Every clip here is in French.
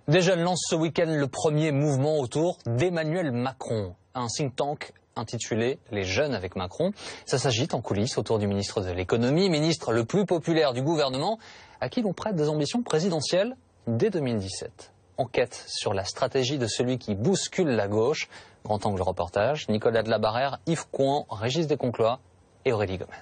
Des jeunes lancent ce week-end le premier mouvement autour d'Emmanuel Macron. Un think tank intitulé « Les jeunes avec Macron ». Ça s'agite en coulisses autour du ministre de l'économie, ministre le plus populaire du gouvernement, à qui l'on prête des ambitions présidentielles dès 2017. Enquête sur la stratégie de celui qui bouscule la gauche. Grand angle reportage, Nicolas Delabarrère, Yves Couan, Régis Desconclois et Aurélie Gomez.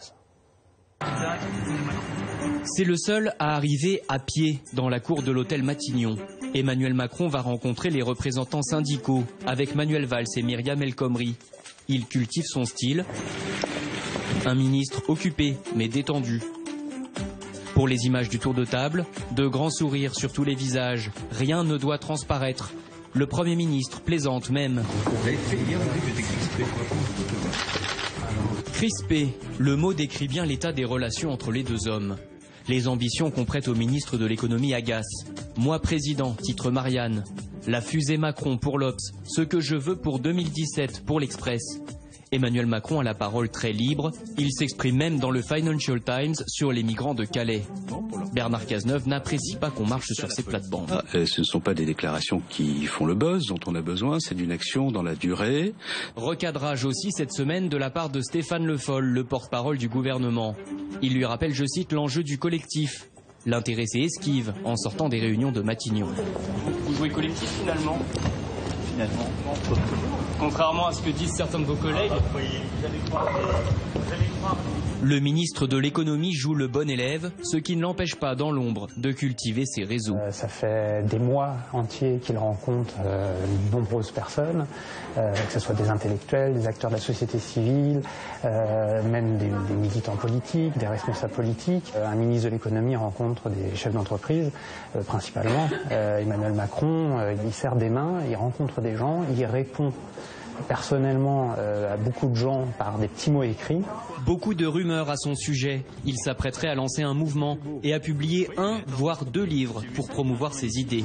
C'est le seul à arriver à pied dans la cour de l'hôtel Matignon. Emmanuel Macron va rencontrer les représentants syndicaux avec Manuel Valls et Myriam El Khomri. Il cultive son style, un ministre occupé mais détendu. Pour les images du tour de table, de grands sourires sur tous les visages, rien ne doit transparaître. Le Premier ministre plaisante même. Crispé, le mot décrit bien l'état des relations entre les deux hommes. Les ambitions qu'on prête au ministre de l'économie agacent. Moi président, titre Marianne. La fusée Macron pour l'Obs. Ce que je veux pour 2017 pour l'Express. Emmanuel Macron a la parole très libre. Il s'exprime même dans le Financial Times sur les migrants de Calais. Bernard Cazeneuve n'apprécie pas qu'on marche sur ses plates-bandes. Ce ne sont pas des déclarations qui font le buzz dont on a besoin, c'est d'une action dans la durée. Recadrage aussi cette semaine de la part de Stéphane Le Foll, le porte-parole du gouvernement. Il lui rappelle, je cite, l'enjeu du collectif. L'intéressé esquive en sortant des réunions de Matignon. Vous jouez collectif finalement ? Finalement. Contrairement à ce que disent certains de vos collègues. Le ministre de l'économie joue le bon élève, ce qui ne l'empêche pas dans l'ombre de cultiver ses réseaux. Ça fait des mois entiers qu'il rencontre de nombreuses personnes, que ce soit des intellectuels, des acteurs de la société civile, même des militants politiques, des responsables politiques. Un ministre de l'économie rencontre des chefs d'entreprise, principalement. Emmanuel Macron, il serre des mains, il rencontre des gens, il répond personnellement à beaucoup de gens par des petits mots écrits. Beaucoup de rumeurs à son sujet. Il s'apprêterait à lancer un mouvement et à publier 1 voire 2 livres pour promouvoir ses idées.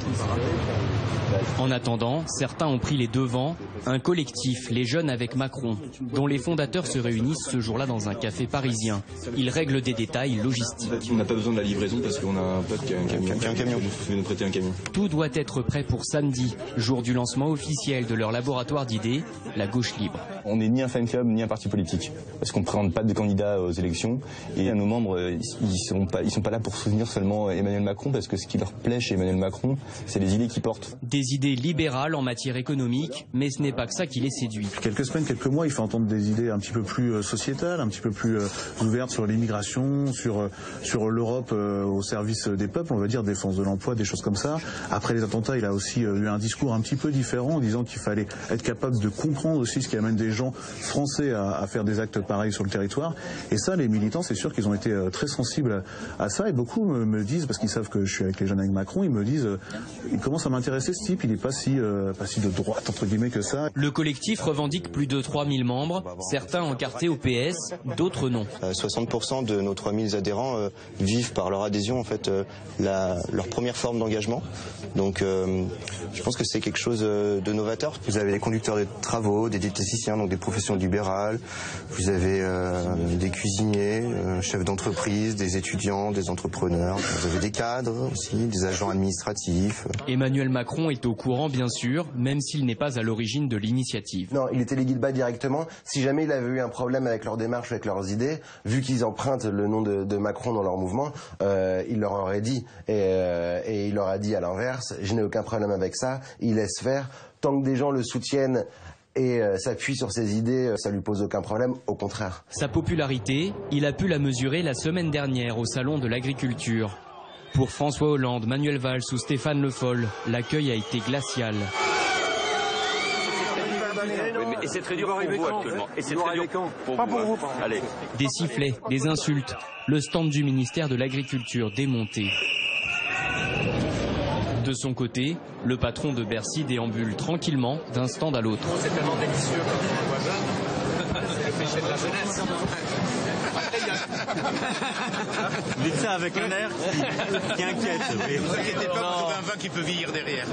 En attendant, certains ont pris les devants. Un collectif, les jeunes avec Macron, dont les fondateurs se réunissent ce jour-là dans un café parisien. Ils règlent des détails logistiques. On n'a pas besoin de la livraison parce qu'on a un pote qui a un camion. Il nous prêter un camion. Tout doit être prêt pour samedi, jour du lancement officiel de leur laboratoire d'idées, la gauche libre. On n'est ni un fan club ni un parti politique parce qu'on ne présente pas de candidats aux élections et nos membres ils sont pas là pour soutenir seulement Emmanuel Macron parce que ce qui leur plaît chez Emmanuel Macron, c'est les idées qu'il porte. Des idées libérales en matière économique, mais ce n'est pas que ça qui les séduit. Quelques semaines, quelques mois, il fait entendre des idées un petit peu plus sociétales, un petit peu plus ouvertes sur l'immigration, sur l'Europe au service des peuples, on va dire défense de l'emploi, des choses comme ça. Après les attentats, il a aussi eu un discours un petit peu différent en disant qu'il fallait être capable de comprendre aussi ce qui amène des gens français à faire des actes pareils sur le territoire. Et ça, les militants, c'est sûr qu'ils ont été très sensibles à ça. Et beaucoup me disent, parce qu'ils savent que je suis avec les jeunes avec Macron, ils me disent, ils commencent à m'intéresser ce type, il n'est pas si de droite, entre guillemets, que ça. Le collectif revendique plus de 3000 membres, certains encartés au PS, d'autres non. 60% de nos 3000 adhérents vivent par leur adhésion, en fait, leur première forme d'engagement. Donc, je pense que c'est quelque chose de novateur. Vous avez les conducteurs de travaux, des diététiciens, donc des professions libérales. Vous avez des cuisiniers, chefs d'entreprise, des étudiants, des entrepreneurs. Vous avez des cadres aussi, des agents administratifs. Emmanuel Macron est au courant, bien sûr, même s'il n'est pas à l'origine de l'initiative. Non, il téléguide pas directement. Si jamais il avait eu un problème avec leur démarche, avec leurs idées, vu qu'ils empruntent le nom de Macron dans leur mouvement, il leur aurait dit. Et il leur a dit à l'inverse, je n'ai aucun problème avec ça, il laisse faire. Tant que des gens le soutiennent et s'appuie sur ses idées, ça lui pose aucun problème, au contraire. Sa popularité, il a pu la mesurer la semaine dernière au Salon de l'Agriculture. Pour François Hollande, Manuel Valls ou Stéphane Le Foll, l'accueil a été glacial. Et c'est très dur pour vous actuellement. Et c'est très dur pour vous. Allez. Des sifflets, des insultes. Le stand du ministère de l'Agriculture démonté. De son côté, le patron de Bercy déambule tranquillement d'un stand à l'autre. C'est tellement délicieux quand on voit jeune. C'est le péché de la jeunesse. Vous dites ça avec un air qui inquiète. Ne vous inquiétez pas, vous avez un vin qui peut vieillir derrière.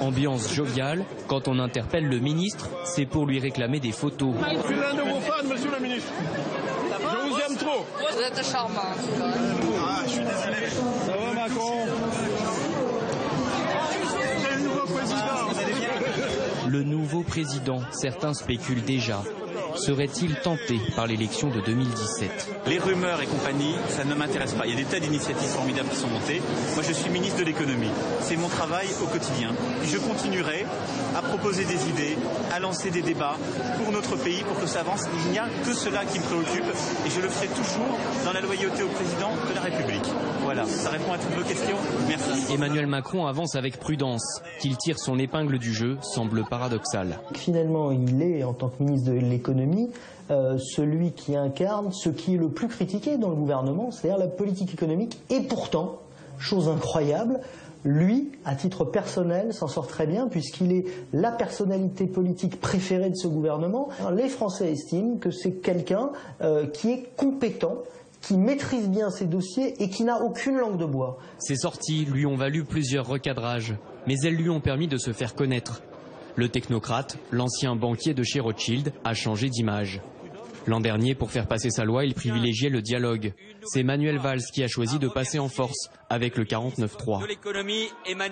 Ambiance joviale, quand on interpelle le ministre, c'est pour lui réclamer des photos. Je suis l'un de vos fans, monsieur le ministre. Je vous aime trop. Vous êtes charmant. Ah, je suis désolé. Ça va, Macron? Le nouveau président, certains spéculent déjà, serait-il tenté par l'élection de 2017 ? Les rumeurs et compagnie, ça ne m'intéresse pas. Il y a des tas d'initiatives formidables qui sont montées. Moi, je suis ministre de l'économie. C'est mon travail au quotidien. Et je continuerai à proposer des idées, à lancer des débats pour notre pays, pour que ça avance. Il n'y a que cela qui me préoccupe. Et je le ferai toujours dans la loyauté au président de la République. Voilà, ça répond à toutes vos questions. Merci. Emmanuel Macron avance avec prudence. Qu'il tire son épingle du jeu semble paradoxal. Finalement, il est, en tant que ministre de l'économie, celui qui incarne ce qui est le plus critiqué dans le gouvernement, c'est-à-dire la politique économique. Et pourtant, chose incroyable, lui, à titre personnel, s'en sort très bien puisqu'il est la personnalité politique préférée de ce gouvernement. Les Français estiment que c'est quelqu'un qui est compétent, qui maîtrise bien ses dossiers et qui n'a aucune langue de bois. Ces sorties lui ont valu plusieurs recadrages, mais elles lui ont permis de se faire connaître. Le technocrate, l'ancien banquier de chez Rothschild, a changé d'image. L'an dernier, pour faire passer sa loi, il privilégiait le dialogue. C'est Manuel Valls qui a choisi de passer en force avec le 49-3.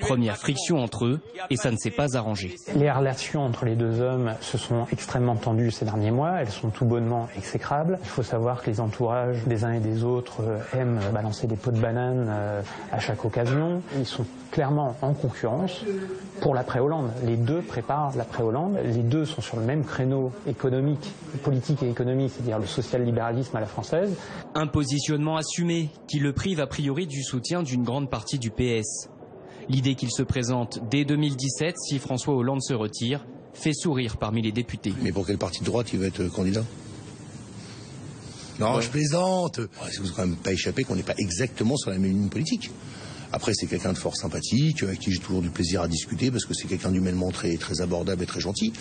Première friction entre eux, et ça ne s'est pas arrangé. Les relations entre les deux hommes se sont extrêmement tendues ces derniers mois. Elles sont tout bonnement exécrables. Il faut savoir que les entourages des uns et des autres aiment balancer des pots de banane à chaque occasion. Ils sont clairement en concurrence pour l'après-Hollande. Les deux préparent l'après-Hollande. Les deux sont sur le même créneau économique, politique et économique, c'est-à-dire le social-libéralisme à la française. Un positionnement assumé qui le prive a priori du soutien d'une grande partie du PS. L'idée qu'il se présente dès 2017, si François Hollande se retire, fait sourire parmi les députés. Mais pour quel parti de droite il va être candidat ? Non, je plaisante. Il ne faut quand même pas échapper qu'on n'est pas exactement sur la même ligne politique. Après, c'est quelqu'un de fort sympathique, avec qui j'ai toujours du plaisir à discuter, parce que c'est quelqu'un d'humainement très, très abordable et très gentil.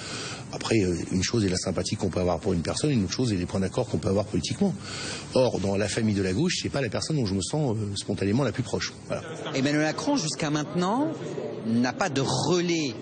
Après, une chose est la sympathie qu'on peut avoir pour une personne, une autre chose est les points d'accord qu'on peut avoir politiquement. Or, dans la famille de la gauche, c'est pas la personne dont je me sens spontanément la plus proche. Voilà. Emmanuel Macron, jusqu'à maintenant, n'a pas de relais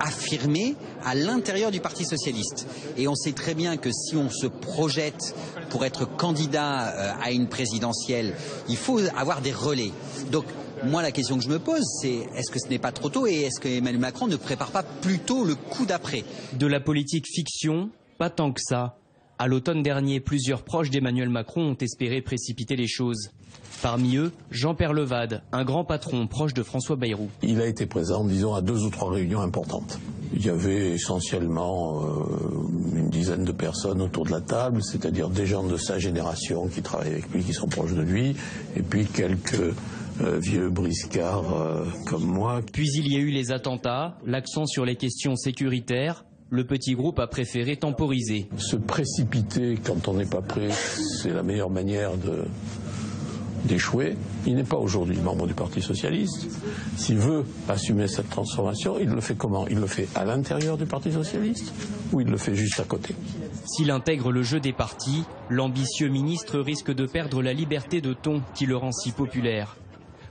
affirmé à l'intérieur du Parti socialiste. Et on sait très bien que si on se projette pour être candidat à une présidentielle, il faut avoir des relais. Donc, moi, la question que je me pose, c'est est-ce que ce n'est pas trop tôt et est-ce que Emmanuel Macron ne prépare pas plutôt le coup d'après ? De la politique fiction, pas tant que ça. À l'automne dernier, plusieurs proches d'Emmanuel Macron ont espéré précipiter les choses. Parmi eux, Jean Peyrelevade, un grand patron proche de François Bayrou. Il a été présent, disons, à 2 ou 3 réunions importantes. Il y avait essentiellement une dizaine de personnes autour de la table, c'est-à-dire des gens de sa génération qui travaillent avec lui, qui sont proches de lui, et puis quelques vieux briscards comme moi. Puis il y a eu les attentats, l'accent sur les questions sécuritaires. Le petit groupe a préféré temporiser. Se précipiter quand on n'est pas prêt, c'est la meilleure manière d'échouer. Il n'est pas aujourd'hui membre du Parti socialiste. S'il veut assumer cette transformation, il le fait comment ? Il le fait à l'intérieur du Parti socialiste ou il le fait juste à côté ? S'il intègre le jeu des partis, l'ambitieux ministre risque de perdre la liberté de ton qui le rend si populaire.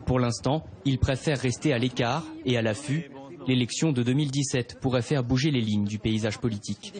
Pour l'instant, il préfère rester à l'écart et à l'affût. L'élection de 2017 pourrait faire bouger les lignes du paysage politique.